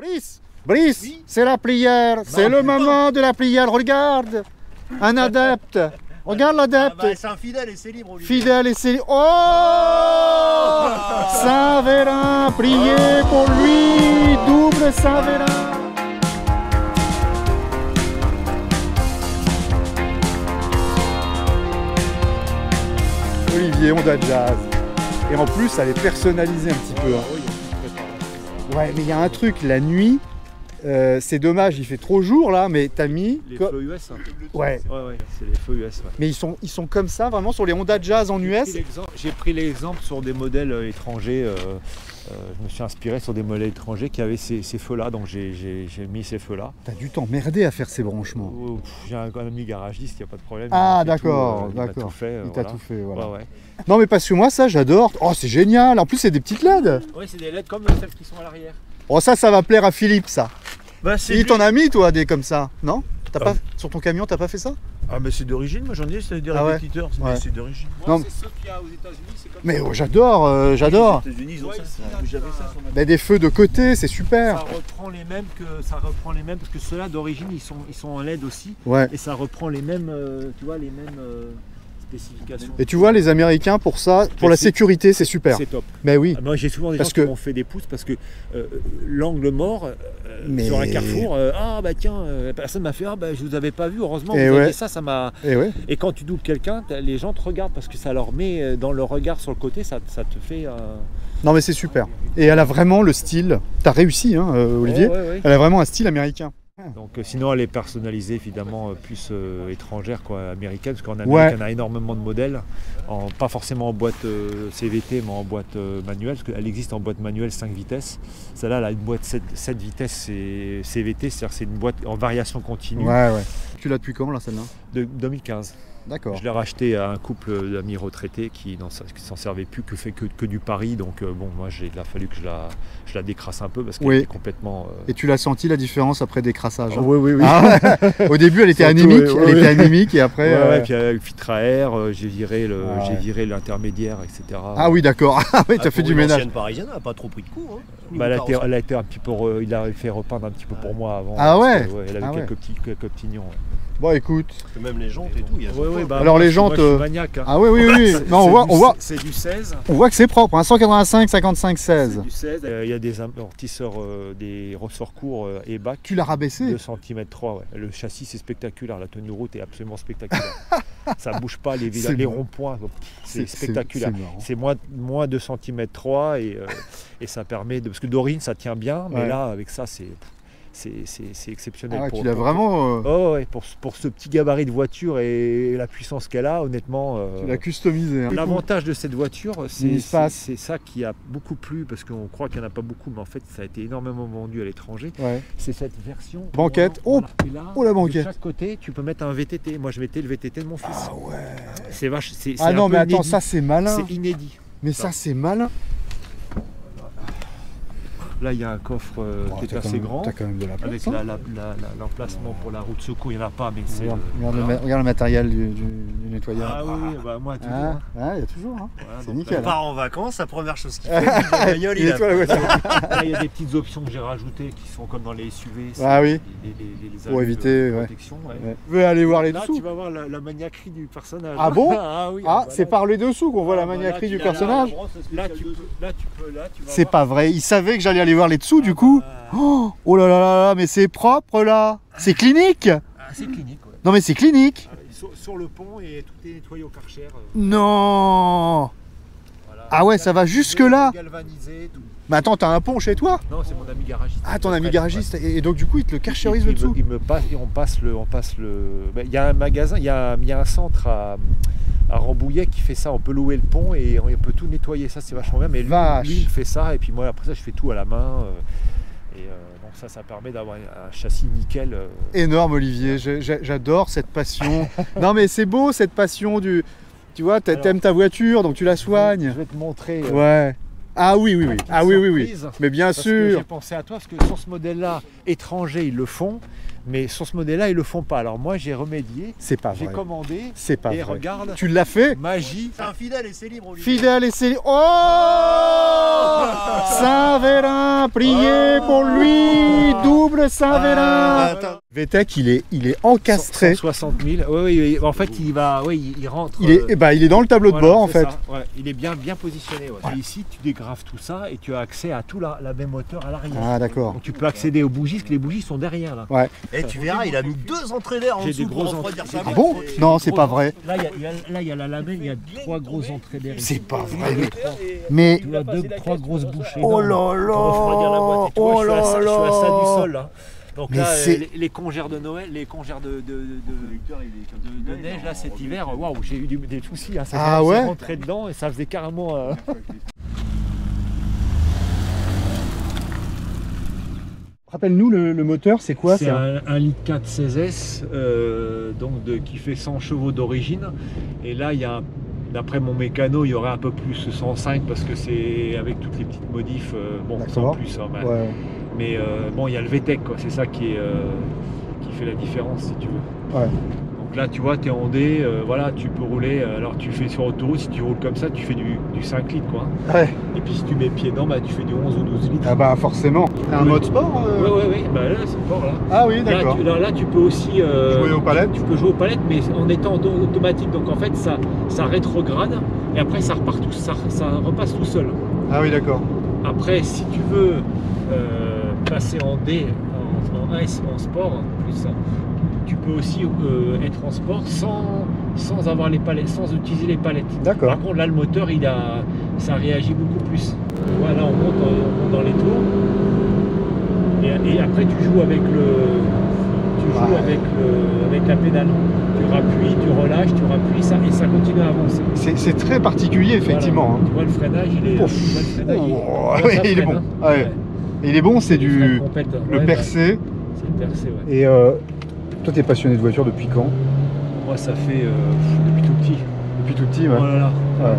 Brice, Brice, Oui. c'est la prière, c'est le moment de la prière, regarde. Un adepte, regarde l'adepte. C'est un fidèle et c'est libre, Olivier. Fidèle et c'est... Oh, Saint-Vérin, priez pour lui, double Saint-Vérin. Olivier, Onda Jazz. Et en plus, elle est personnalisée un petit peu. Hein. Ouais, mais il y a un truc, la nuit, c'est dommage, il fait trop jour là, mais t'as mis... Les feux US. Hein. Ouais. Ouais, c'est les feux US. Ouais. Mais ils sont comme ça, vraiment, sur les Honda Jazz en US. J'ai pris l'exemple sur des modèles étrangers. Je me suis inspiré sur des modèles étrangers qui avaient ces feux-là, donc j'ai mis ces feux-là. T'as dû t'emmerder à faire ces branchements. J'ai un ami garagiste, il n'y a pas de problème. Ah d'accord, Il m'a d'accord. tout fait. Il t'a tout fait, voilà. Ouais. Non mais parce que moi ça j'adore. Oh c'est génial, en plus c'est des petites LED. Oui, c'est des LED comme celles qui sont à l'arrière. Oh ça va plaire à Philippe ça. Bah, Il t'en a mis toi des comme ça, non? Pas, sur ton camion t'as pas fait ça? Ah mais c'est d'origine, moi j'en ai, c'est des Ah ouais. répétiteurs, Ouais. c'est d'origine. Moi, Non. c'est ceux qu'il y a aux États-Unis, c'est comme Mais ça. oh, j'adore, j'adore. Les États-Unis ils ont Ouais, ça. ici, là, J'avais ça sur ma... Mais des feux de côté, c'est Ça super. reprend les mêmes parce que ceux-là d'origine ils sont en LED aussi Ouais. et ça reprend les mêmes tu vois les mêmes spécifications. Et tu vois les Américains pour ça, pour la sécurité c'est super. C'est top. Mais oui. Moi j'ai souvent des Parce gens que- qui m'ont fait des pouces parce que l'angle mort Mais- sur un carrefour, ah bah tiens, la personne m'a fait ah bah je vous avais pas vu, heureusement Et vous ouais. avez ça m'a. Et ouais. Et quand tu doubles quelqu'un, les gens te regardent parce que ça leur met dans le regard sur le côté, ça te fait. Non mais c'est super. Et elle a vraiment le style. T'as réussi hein, Olivier. Ouais. Elle a vraiment un style américain. Donc sinon elle est personnalisée évidemment plus étrangère quoi, américaine, parce qu'en Ouais. Amérique on a énormément de modèles, pas forcément en boîte CVT mais en boîte manuelle, parce qu'elle existe en boîte manuelle 5 vitesses. Celle-là elle a une boîte 7 vitesses c'est CVT, c'est-à-dire c'est une boîte en variation continue Ouais. Tu l'as depuis quand là celle-là? de 2015. D'accord. Je l'ai racheté à un couple d'amis retraités qui s'en servait plus, que du pari, donc bon moi il a fallu que je la décrasse un peu parce qu'elle Oui. était complètement... Et tu l'as senti la différence après décrassage hein? Oui. Ah ouais. Au début, elle était Surtout, anémique, ouais, elle ouais. était anémique et après. Ouais, puis avec le filtre à air, j'ai viré Ah ouais. j'ai viré l'intermédiaire, etc. Ah oui, d'accord. Ah oui, t'as fait du ménage. L'ancienne parisienne n'a pas trop pris de coups. Hein. Bah, elle a été un petit peu, il a fait repeindre un petit peu pour moi avant. Ah parce ouais. que, elle avait Ah ouais. quelques petits nions. Ouais. Bon, écoute. Parce que même les jantes et tout, il y a Alors, les jantes, Moi, je suis maniaque. Hein. Ah oui. Non, C'est du 16. on voit que c'est propre. Hein. 185, 55, C'est 16. du 16. Il y a des amortisseurs, des ressorts courts et bac. Tu l'as rabaissé. 2 cm 3, ouais. Le châssis c'est spectaculaire, la tenue de route est absolument spectaculaire. Ça bouge pas, les C'est bon. ronds-points, c'est spectaculaire. C'est marrant. C'est moins 2 cm 3 et ça permet de. Parce que d'origine ça tient bien, mais Ouais. là avec ça c'est exceptionnel. Ah ouais, tu l'as vraiment. Oh ouais, pour ce petit gabarit de voiture et la puissance qu'elle a, honnêtement. Tu l'as customisé. Hein. L'avantage de cette voiture, L'espace. c'est ça qui a beaucoup plu, parce qu'on croit qu'il n'y en a pas beaucoup, mais en fait ça a été énormément vendu à l'étranger. Ouais. C'est cette version. Banquette. Voilà. Et là, Oh, la banquette. De chaque côté, tu peux mettre un VTT. Moi je mettais le VTT de mon fils. Ah ouais. C'est vache. C'est Ah un non, peu mais attends, inédit. ça c'est malin. C'est inédit. Mais ça c'est malin. Là, il y a un coffre qui est assez grand. T'as quand même de la place. Avec hein. l'emplacement pour la roue de secours, il n'y en a pas, mais c'est. Regarde le matériel du nettoyeur. Ah oui, bah moi toujours. Ah, hein. il y a toujours. Hein. Voilà, C'est donc, nickel. On hein. part en vacances, la première chose qu'il fait, c'est la bagnole, Il nettoie la voiture. Là, il y a des petites options que j'ai rajoutées qui sont comme dans les SUV. c'est Ah oui. Les Pour allumes éviter, de ouais. protection, ouais. Ouais. Tu veux aller voir les Là, dessous? tu vas voir la maniaquerie du personnage. Ah bon? Ah oui. Ah, bah c'est là, par les dessous qu'on voit la bah là, maniaquerie tu du l'as personnage. Là, tu vas C'est voir. pas vrai, il savait que j'allais aller voir les dessous du coup. Oh là là là là, mais c'est propre là. C'est clinique. Ah, c'est clinique, ouais. Non mais c'est clinique. Sur le pont et tout est nettoyé au Karcher. Non. Voilà. Ah ouais, ça va jusque là. Galvanisé, tout. Mais attends, t'as un pont chez toi? Non, c'est mon ami garagiste. Ah, ton ami Ouais. garagiste. Et donc du coup, il te le carchérise le dessous. Il me passe et on passe le. Ben, il y a un magasin, il y a un centre à Rambouillet qui fait ça. On peut louer le pont et on peut tout nettoyer. Ça, c'est vachement bien. Mais Vache. lui, il fait ça et puis moi après ça, je fais tout à la main. Donc ça permet d'avoir un châssis nickel. Énorme Olivier, j'adore cette passion. Non mais c'est beau cette passion du... Tu vois, t'aimes ta voiture, donc tu la Je soignes. vais te montrer. Ouais. Ah oui, oui, oui. petite Ah oui, oui, oui. surprise. Mais bien Parce que sûr. j'ai pensé à toi, parce que sur ce modèle-là, étranger, ils le font, mais sur ce modèle-là, ils le font pas. Alors moi, j'ai remédié, C'est pas j'ai vrai. commandé, C'est pas et vrai. regarde, Tu l'as fait? magie. C'est un fidèle et c'est libre, Olivier. Fidèle et c'est... Oh Saint-Vérin, priez pour lui. double Saint-Vélin. attends. VTEC, il est encastré. 160 000. Oui, en fait, il rentre. Il est dans le tableau de voilà, bord en c'est fait. ça. Ouais, il est bien positionné. Ouais. Et ici, tu dégraves tout ça et tu as accès à tout la même hauteur à l'arrière. Ah d'accord. Donc tu peux accéder aux bougies, parce que les bougies sont derrière là. Ouais. Et tu verras, il a mis 2 entrées d'air en J'ai des dessous pour gros refroidir sa Ah boîte. bon? Non, c'est pas vrai. Là, il y a la lamelle, il y a 3 grosses entrées d'air. C'est pas vrai. Mais Tu as 3 grosses bouchées. oh là là. Pour refroidir la boîte. Et tu vois, Oh là je suis à ça du là. sol là. Donc Mais là, c'est- les congères de Noël, les congères de neige là cet hiver, waouh, j'ai eu des soucis. Hein. Ah C'est ouais? rentré dedans et ça faisait carrément. rappelle-nous le moteur, c'est quoi? C'est un litre 4 16S qui fait 100 chevaux d'origine. Et là, il y a, d'après mon mécano, il y aurait un peu plus 105 parce que c'est avec toutes les petites modifs, sans plus. Hein, Ouais. Mais bon, il y a le VTEC, quoi. C'est ça qui fait la différence, si tu veux. Ouais. Donc là, tu vois, tu es en D, voilà, tu peux rouler. Alors, tu fais sur autoroute, si tu roules comme ça, tu fais du 5 litres, quoi. Ouais. Et puis, si tu mets le pied dedans, bah, tu fais du 11 ou 12 litres. Ah bah forcément. Un mode sport Ouais, bah là, c'est fort, là. Ah oui, d'accord. Là, tu peux aussi Jouer aux palettes. Tu peux jouer aux palettes, mais en étant automatique. Donc en fait, ça rétrograde et après ça repart ça repasse tout seul. Ah oui, d'accord. Après, si tu veux passer en D, en S, en sport, plus tu peux aussi être en sport sans avoir les palettes, sans utiliser les palettes. D'accord. Par contre, là, le moteur, ça réagit beaucoup plus. Voilà, on monte dans les tours. Et après, tu joues avec avec la pédale. Tu rappuies, tu relâches, tu rappuies, et ça continue à avancer. C'est très particulier, effectivement. Voilà. Tu vois le freinage, il est. Il est bon. Ouais. Il est bon, c'est le percé. C'est le percé, ouais. Et toi, t'es passionné de voiture depuis quand? Moi, ça fait depuis tout petit. Depuis tout petit, ouais. Oh là là. Ouais.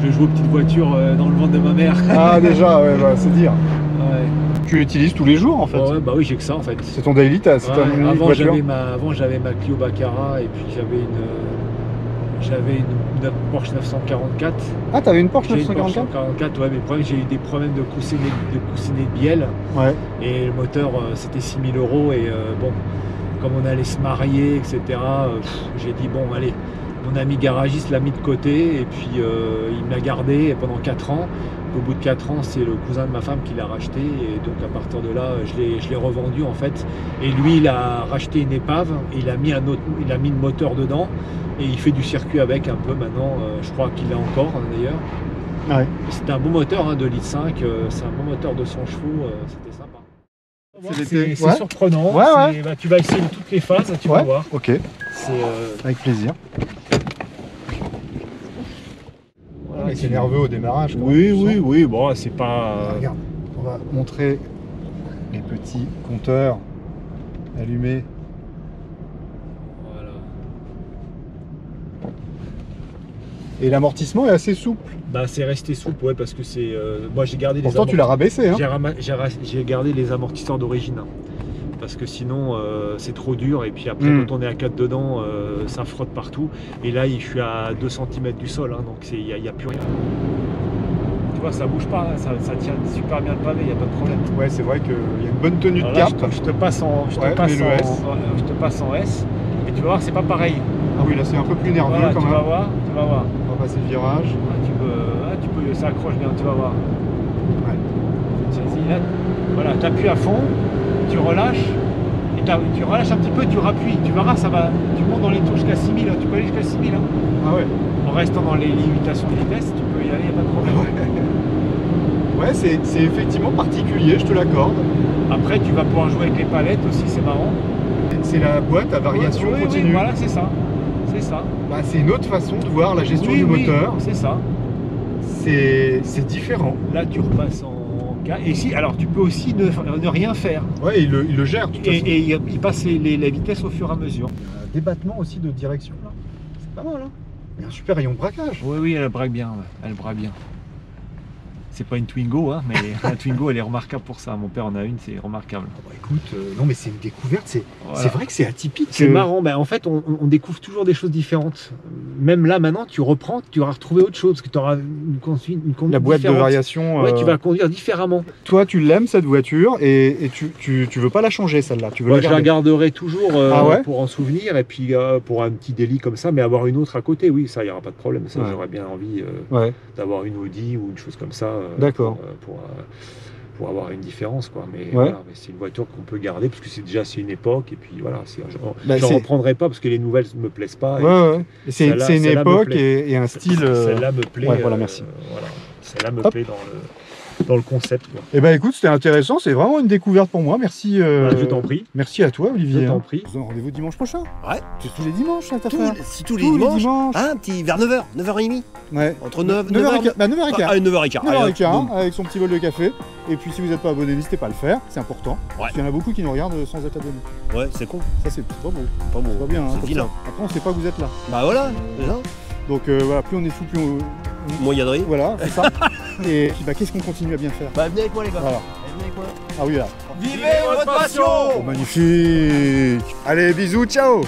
Je joue aux petites voitures dans le ventre de ma mère. Ah déjà, ouais, bah, c'est dire. Ouais. Tu l'utilises tous les jours en fait. Ouais, bah oui, j'ai que ça en fait. C'est ton daily, c'est ta unique Avant, voiture. j'avais ma Clio Baccara et puis j'avais une Porsche 944. Ah, t'avais une Porsche J'ai une Porsche 944? 944, ouais, mais j'ai eu des problèmes de coussinet de bielle. Ouais. Et le moteur, c'était 6 000 € et bon, comme on allait se marier, etc., j'ai dit bon, allez, mon ami garagiste l'a mis de côté et puis il me l'a gardé pendant 4 ans. Au bout de 4 ans, c'est le cousin de ma femme qui l'a racheté et donc à partir de là, je l'ai revendu en fait. Et lui, il a racheté une épave, et il a mis le moteur dedans et il fait du circuit avec un peu maintenant. Je crois qu'il l'a encore d'ailleurs. Ouais. C'était un beau moteur, hein, 2,5 litres, c'est un bon moteur de 100 chevaux, c'était sympa. C'est surprenant. Ouais. Bah, tu vas essayer toutes les phases, tu vas voir. Ok, avec plaisir. Voilà, C'est nerveux au démarrage. quoi. Oui, bon, c'est pas. Regarde, on va montrer les petits compteurs allumés. Voilà. Et l'amortissement est assez souple. Bah, c'est resté souple, ouais, parce que c'est. Moi, j'ai gardé Pourtant, tu l'as rabaissé. Hein. J'ai gardé les amortisseurs d'origine. Parce que sinon c'est trop dur et puis après quand on est à 4 dedans ça frotte partout et là je suis à 2 cm du sol, hein, donc il n'y a plus rien. Tu vois, ça bouge pas, hein, ça tient super bien le pavé, il n'y a pas de problème. Ouais, c'est vrai qu'il y a une bonne tenue Alors de là, carte. je te passe en S et tu vas voir, c'est pas pareil. Ah oui, là c'est un peu plus nerveux Voilà, quand tu même. vas voir. On va passer le virage. Tu peux, ça accroche bien, tu vas voir. Ouais. Là, voilà, tu appuies à fond, tu relâches, et tu relâches un petit peu, tu rappuies, tu verras, ça va, tu montes dans les tours jusqu'à 6000, tu peux aller jusqu'à 6000. Hein. Ah ouais. En restant dans les limitations de vitesse, tu peux y aller, il n'y a pas de problème. Ouais, c'est effectivement particulier, je te l'accorde. Après, tu vas pouvoir jouer avec les palettes aussi, c'est marrant. C'est la boîte à variation continue. Oui, voilà, c'est ça. C'est ça. Bah, c'est une autre façon de voir la gestion du moteur. C'est ça. C'est différent. Là, tu repasses en K. Et si, alors, tu peux aussi ne rien faire. Ouais, il le gère. De toute façon. Et il passe les vitesses au fur et à mesure. Un débattement aussi de direction là. C'est pas mal, hein. Il y a un super rayon de braquage. Oui, elle braque bien. Ouais. Elle braque bien. c'est pas une Twingo, hein, mais la Twingo elle est remarquable pour ça. Mon père en a une, c'est remarquable. Bah, écoute, non mais c'est une découverte, Voilà. c'est vrai que c'est atypique. C'est marrant, en fait on découvre toujours des choses différentes. Même là maintenant tu reprends, tu auras retrouvé autre chose, parce que tu auras une conduite La boîte différente. de variation. Ouais, tu vas conduire différemment. Toi tu l'aimes cette voiture et tu veux pas la changer celle-là, tu veux la Je la garder. garderai toujours Ah ouais pour en souvenir, et puis pour un petit délit comme ça, mais avoir une autre à côté, oui, ça il n'y aura pas de problème. Ça, Ouais. j'aurais bien envie Ouais, d'avoir une Audi ou une chose comme ça. D'accord. Pour avoir une différence, quoi. Mais, Ouais. voilà, mais c'est une voiture qu'on peut garder parce que c'est une époque, et puis voilà, Bah, j'en c'est- reprendrai pas parce que les nouvelles me plaisent pas. ouais. Et c'est celle-là- une celle-là me époque plaît. et un style. Celle-là me plaît. ouais, voilà, merci. Voilà. Celle-là me Hop. plaît dans le concept, quoi. Eh ben écoute, c'était intéressant, c'est vraiment une découverte pour moi. Merci. Voilà, je t'en prie. Merci à toi Olivier. Je t'en hein. prie. On se donne rendez-vous dimanche prochain. Ouais. C'est tous les dimanches, hein, ta frère. C'est tous les dimanches. Ah, un petit vers 9h, 9h30. Ouais. Entre 9h, 9h15. Bah 9h15. Ah, 9h15. 9h15 avec son petit bol de café. Et puis si vous n'êtes pas abonné, n'hésitez pas à le faire, c'est important. Parce qu'il y en a beaucoup qui nous regardent sans être abonnés. Ouais, c'est con. Ça c'est pas beau. Pas bon. C'est pas bien. Hein, C'est comme vilain. ça. Après on sait pas que vous êtes là. Bah voilà, c'est ça. Donc voilà, plus on est fou, plus on. Moins il y a de rire. Voilà, c'est ça. Et puis bah qu'est-ce qu'on continue à bien faire. Bah venez avec moi les gars. Voilà. Venez avec moi. Ah oui là. Vivez votre passion. Oh, magnifique. Allez, bisous, ciao.